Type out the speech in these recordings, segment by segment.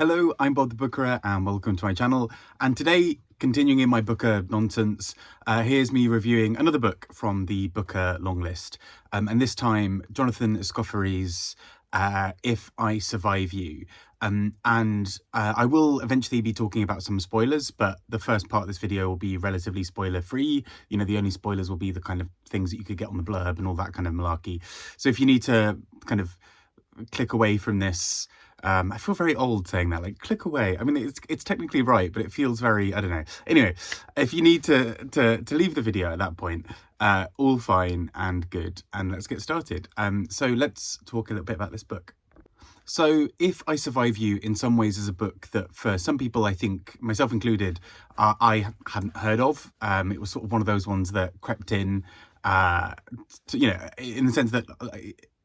Hello, I'm Bob the Bookerer and welcome to my channel. And today, continuing in my Booker nonsense, here's me reviewing another book from the Booker Longlist. And this time, Jonathan Escoffery's If I Survive You. I will eventually be talking about some spoilers, but the first part of this video will be relatively spoiler free. You know, the only spoilers will be the kind of things that you could get on the blurb and all that kind of malarkey. So if you need to kind of click away from this, I feel very old saying that, like click away. I mean, it's technically right, but it feels very, I don't know. Anyway, if you need to leave the video at that point, all fine and good, and let's get started. So let's talk a little bit about this book. So If I Survive You in some ways is a book that for some people, I think, myself included, I hadn't heard of. It was sort of one of those ones that crept in, in the sense that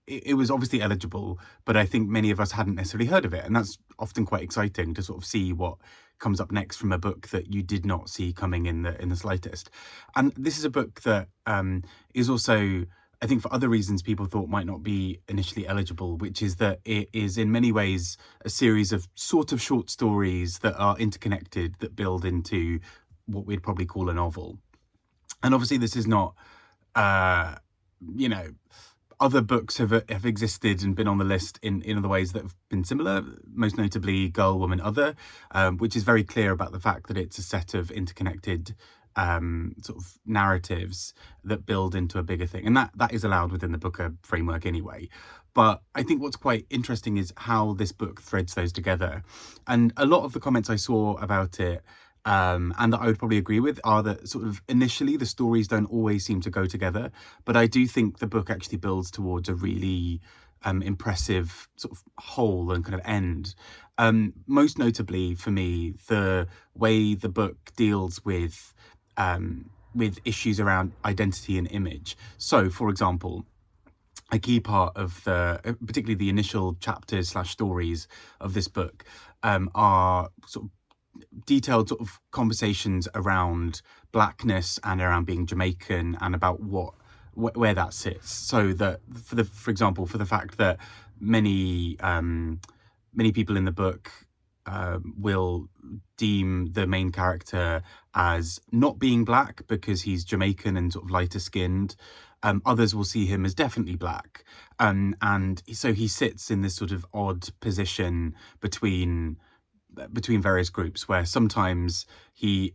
it was obviously eligible, but I think many of us hadn't necessarily heard of it. And that's often quite exciting to sort of see what comes up next from a book that you did not see coming in the slightest. And this is a book that is also, I think for other reasons people thought might not be initially eligible, which is that it is in many ways a series of sort of short stories that are interconnected, that build into what we'd probably call a novel. And obviously this is not, other books have existed and been on the list in other ways that have been similar, most notably Girl, Woman, Other, which is very clear about the fact that it's a set of interconnected sort of narratives that build into a bigger thing. And that is allowed within the Booker framework anyway. But I think what's quite interesting is how this book threads those together. And a lot of the comments I saw about it, and that I would probably agree with, are that sort of initially the stories don't always seem to go together, but I do think the book actually builds towards a really impressive sort of whole and kind of end. Most notably for me, the way the book deals with issues around identity and image. So, for example, a key part of particularly the initial chapters / stories of this book, are sort of detailed sort of conversations around blackness and around being Jamaican and about where that sits. So that for example, for the fact that many people in the book will deem the main character as not being black because he's Jamaican and sort of lighter skinned. Others will see him as definitely black. And so he sits in this sort of odd position between various groups, where sometimes he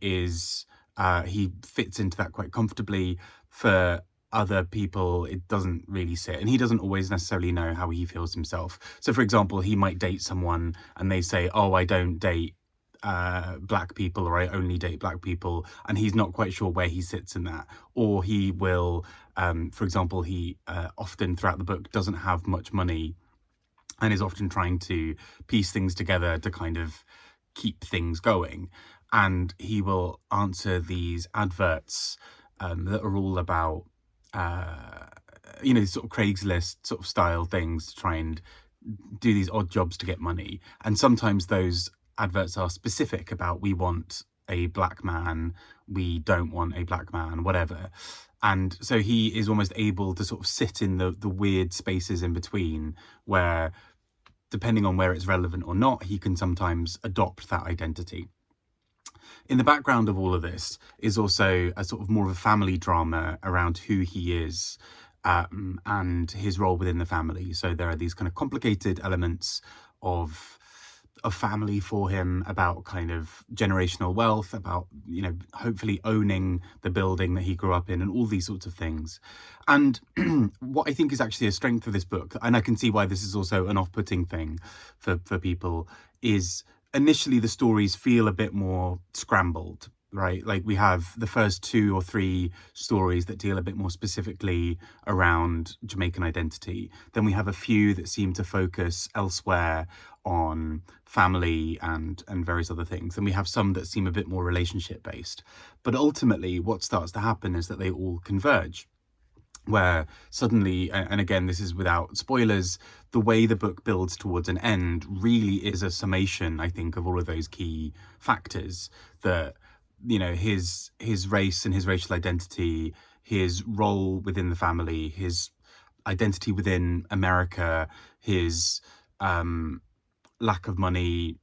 fits into that quite comfortably. For other people, it doesn't really sit, and he doesn't always necessarily know how he feels himself. So for example, he might date someone and they say, oh, I don't date black people, or I only date black people, and he's not quite sure where he sits in that. Or he will, for example, he often throughout the book doesn't have much money and is often trying to piece things together to kind of keep things going. And he will answer these adverts that are all about, sort of Craigslist sort of style things, to try and do these odd jobs to get money. And sometimes those adverts are specific about, we want a black man, we don't want a black man, whatever. And so he is almost able to sort of sit in the weird spaces in between, where depending on where it's relevant or not, he can sometimes adopt that identity. In the background of all of this is also a sort of more of a family drama around who he is, and his role within the family. So there are these kind of complicated elements of family for him, about kind of generational wealth, about, hopefully owning the building that he grew up in, and all these sorts of things. And what I think is actually a strength of this book, and I can see why this is also an off-putting thing for people, is initially the stories feel a bit more scrambled, right? Like we have the first 2 or 3 stories that deal a bit more specifically around Jamaican identity. Then we have a few that seem to focus elsewhere on family and various other things. And we have some that seem a bit more relationship based. But ultimately what starts to happen is that they all converge, where suddenly, and again, this is without spoilers, the way the book builds towards an end really is a summation, I think, of all of those key factors. That, his race and his racial identity, his role within the family, his identity within America, his lack of money,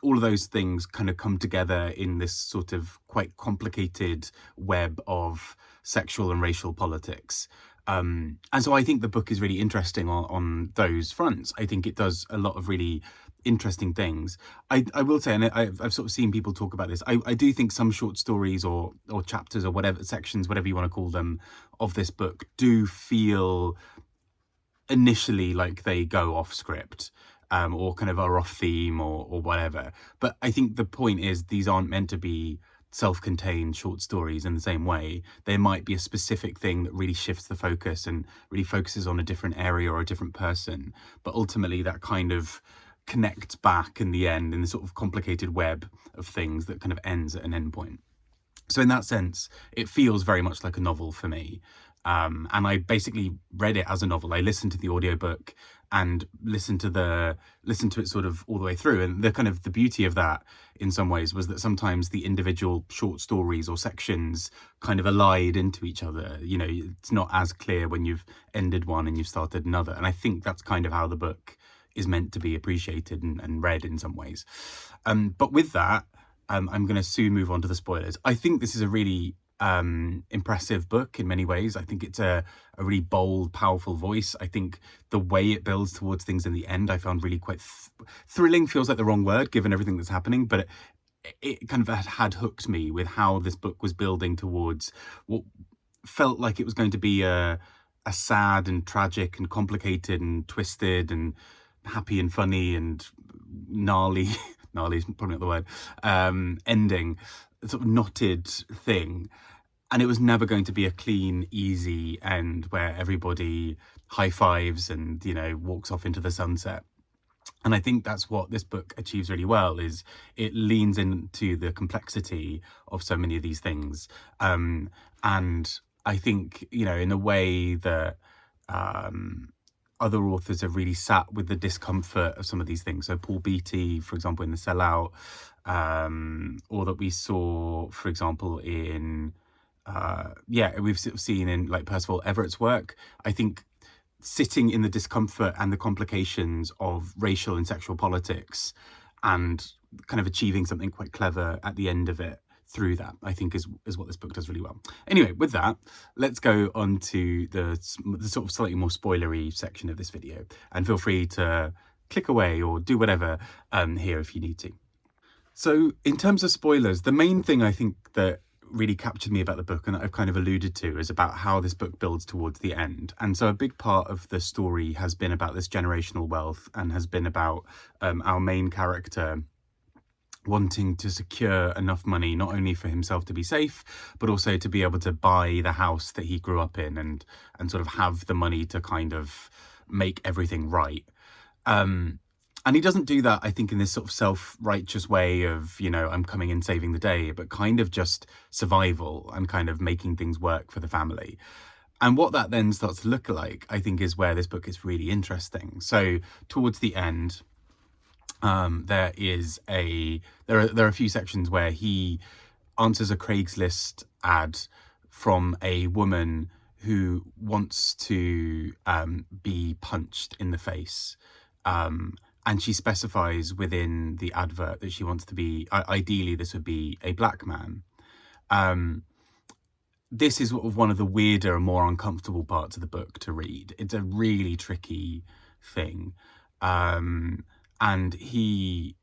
all of those things kind of come together in this sort of quite complicated web of sexual and racial politics. And so I think the book is really interesting on those fronts. I think it does a lot of really interesting things. I will say, and I've sort of seen people talk about this, I do think some short stories or chapters or whatever, sections, whatever you want to call them, of this book do feel initially like they go off script, or kind of are off theme or whatever. But I think the point is these aren't meant to be self-contained short stories in the same way. There might be a specific thing that really shifts the focus and really focuses on a different area or a different person. But ultimately that kind of connects back in the end in the sort of complicated web of things that kind of ends at an end point. So in that sense, it feels very much like a novel for me. And I basically read it as a novel. I listened to the audiobook and listened to it sort of all the way through. And the kind of the beauty of that in some ways was that sometimes the individual short stories or sections kind of allied into each other. You know, it's not as clear when you've ended one and you've started another. And I think that's kind of how the book is meant to be appreciated and read in some ways. But with that, I'm going to soon move on to the spoilers. I think this is a really impressive book in many ways. I think it's a really bold, powerful voice. I think the way it builds towards things in the end, I found really quite thrilling. Feels like the wrong word given everything that's happening, but it kind of had hooked me with how this book was building towards what felt like it was going to be a sad and tragic and complicated and twisted and happy and funny and gnarly gnarly is probably not the word, ending, sort of knotted thing. And it was never going to be a clean, easy end where everybody high fives and, you know, walks off into the sunset. And I think that's what this book achieves really well, is it leans into the complexity of so many of these things. And I think, you know, in a way that other authors have really sat with the discomfort of some of these things. So Paul Beatty, for example, in The Sellout, or that we saw, for example, in, we've sort of seen in like Percival Everett's work. I think sitting in the discomfort and the complications of racial and sexual politics and kind of achieving something quite clever at the end of it through that, I think is what this book does really well. Anyway, with that, let's go on to the sort of slightly more spoilery section of this video, and feel free to click away or do whatever here if you need to. So in terms of spoilers, the main thing I think that really captured me about the book, and that I've kind of alluded to, is about how this book builds towards the end. And so a big part of the story has been about this generational wealth, and has been about our main character wanting to secure enough money, not only for himself to be safe, but also to be able to buy the house that he grew up in, and sort of have the money to kind of make everything right. And he doesn't do that, I think, in this sort of self-righteous way of, you know, I'm coming in saving the day, but kind of just survival and kind of making things work for the family. And what that then starts to look like, I think, is where this book is really interesting. So towards the end, there are a few sections where he answers a Craigslist ad from a woman who wants to be punched in the face. And she specifies within the advert that she wants to be, ideally this would be a black man. This is sort of one of the weirder and more uncomfortable parts of the book to read. It's a really tricky thing. And he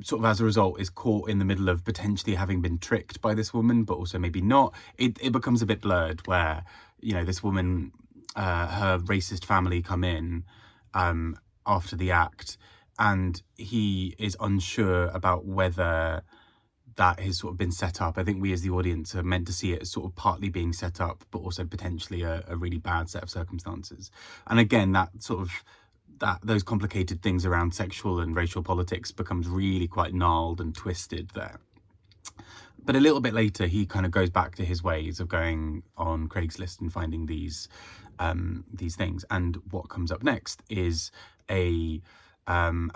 sort of, as a result, is caught in the middle of potentially having been tricked by this woman, but also maybe not. It becomes a bit blurred where, you know, this woman, her racist family come in after the act, and he is unsure about whether that has sort of been set up. I think we as the audience are meant to see it as sort of partly being set up, but also potentially a really bad set of circumstances. And again, that sort of, those complicated things around sexual and racial politics becomes really quite gnarled and twisted there. But a little bit later, he kind of goes back to his ways of going on Craigslist and finding these things. And what comes up next is a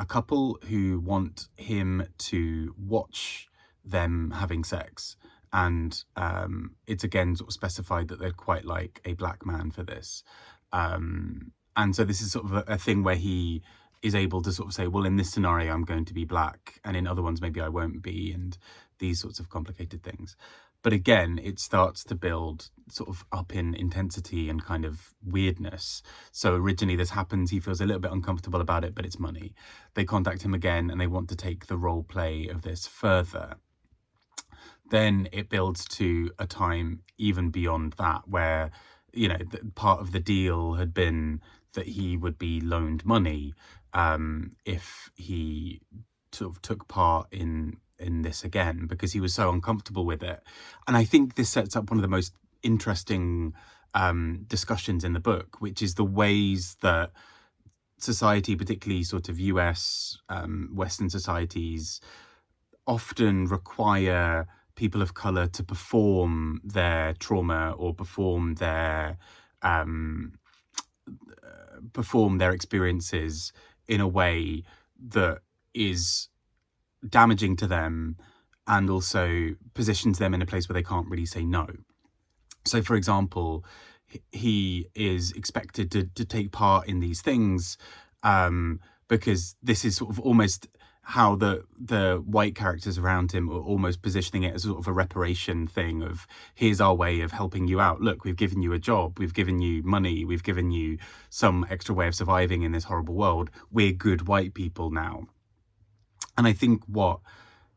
couple who want him to watch them having sex. And it's again sort of specified that they'd quite like a black man for this. And so this is sort of a thing where he is able to sort of say, well, in this scenario, I'm going to be black, and in other ones, maybe I won't be, and these sorts of complicated things. But again, it starts to build sort of up in intensity and kind of weirdness. So originally this happens, he feels a little bit uncomfortable about it, but it's money. They contact him again and they want to take the role play of this further. Then it builds to a time even beyond that where, you know, part of the deal had been that he would be loaned money if he sort of took part in this again, because he was so uncomfortable with it. And I think this sets up one of the most interesting discussions in the book, which is the ways that society, particularly sort of US Western societies, often require people of color to perform their trauma or perform their experiences in a way that is damaging to them and also positions them in a place where they can't really say no. So, for example, he is expected to take part in these things because this is sort of almost how the white characters around him are almost positioning it as sort of a reparation thing of, here's our way of helping you out. Look, we've given you a job, we've given you money, we've given you some extra way of surviving in this horrible world. We're good white people now. And I think what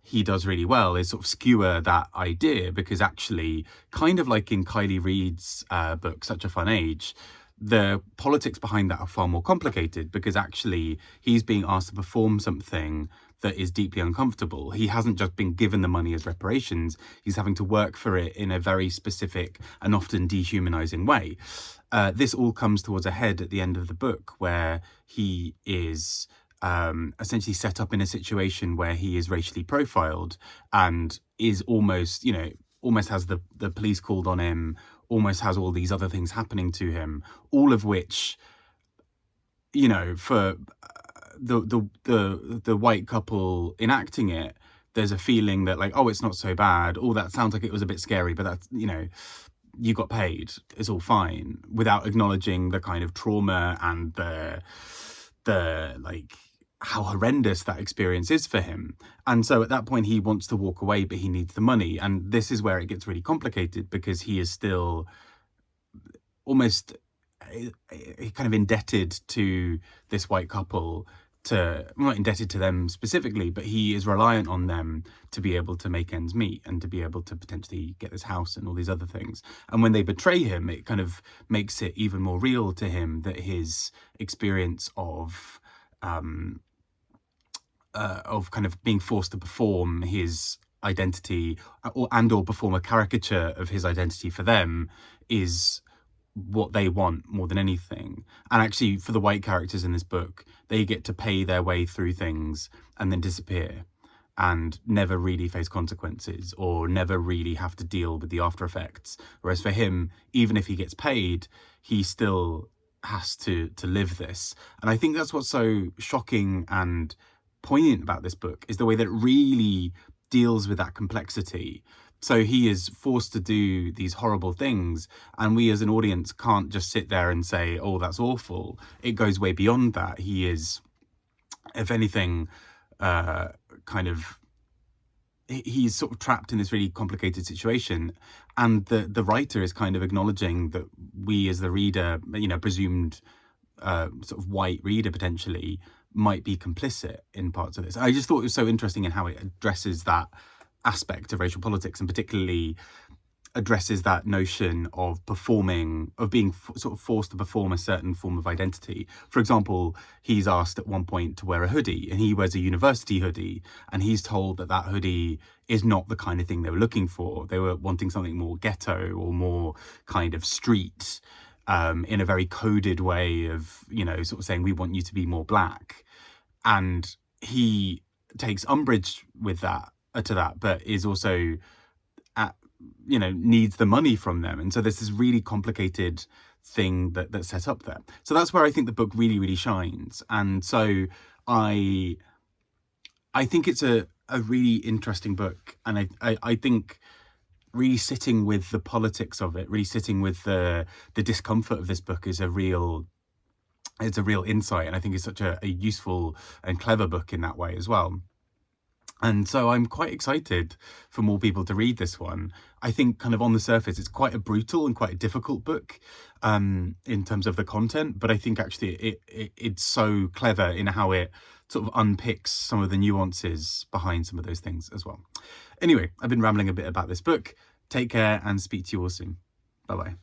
he does really well is sort of skewer that idea, because actually, kind of like in Kylie Reid's book, Such a Fun Age, the politics behind that are far more complicated, because actually he's being asked to perform something that is deeply uncomfortable. He hasn't just been given the money as reparations, he's having to work for it in a very specific and often dehumanizing way. This all comes towards a head at the end of the book, where he is essentially set up in a situation where he is racially profiled and is almost, you know, almost has the police called on him, almost has all these other things happening to him, all of which, you know, for the white couple enacting it, there's a feeling that like, oh, it's not so bad. Oh, that sounds like it was a bit scary, but that's, you know, you got paid, it's all fine, without acknowledging the kind of trauma and the like how horrendous that experience is for him. And so at that point he wants to walk away, but he needs the money. And this is where it gets really complicated, because he is still almost kind of indebted to this white couple, to, not indebted to them specifically, but he is reliant on them to be able to make ends meet and to be able to potentially get this house and all these other things. And when they betray him, it kind of makes it even more real to him that his experience of kind of being forced to perform his identity or perform a caricature of his identity for them is what they want more than anything. And actually, for the white characters in this book, they get to pay their way through things and then disappear and never really face consequences or never really have to deal with the after effects. Whereas for him, even if he gets paid, he still has to live this. And I think that's what's so shocking and poignant about this book, is the way that it really deals with that complexity. So he is forced to do these horrible things, and we as an audience can't just sit there and say, oh, that's awful. It goes way beyond that. He is, if anything, he's sort of trapped in this really complicated situation, and the writer is kind of acknowledging that we as the reader, you know, presumed sort of white reader potentially, might be complicit in parts of this. I just thought it was so interesting in how it addresses that aspect of racial politics, and particularly addresses that notion of performing, of being sort of forced to perform a certain form of identity. For example, he's asked at one point to wear a hoodie, and he wears a university hoodie, and he's told that that hoodie is not the kind of thing they were looking for. They were wanting something more ghetto or more kind of street, in a very coded way of, you know, sort of saying, we want you to be more black. And he takes umbrage with that, to that, but is also, you know, needs the money from them. And so there's this really complicated thing that's set up there. So that's where I think the book really, really shines. And so I think it's a really interesting book. And I think really sitting with the politics of it, really sitting with the discomfort of this book is a real it's a real insight, and I think it's such a useful and clever book in that way as well. And so I'm quite excited for more people to read this one. I think kind of on the surface, it's quite a brutal and quite a difficult book in terms of the content, but I think actually it's so clever in how it sort of unpicks some of the nuances behind some of those things as well. Anyway, I've been rambling a bit about this book. Take care and speak to you all soon. Bye-bye.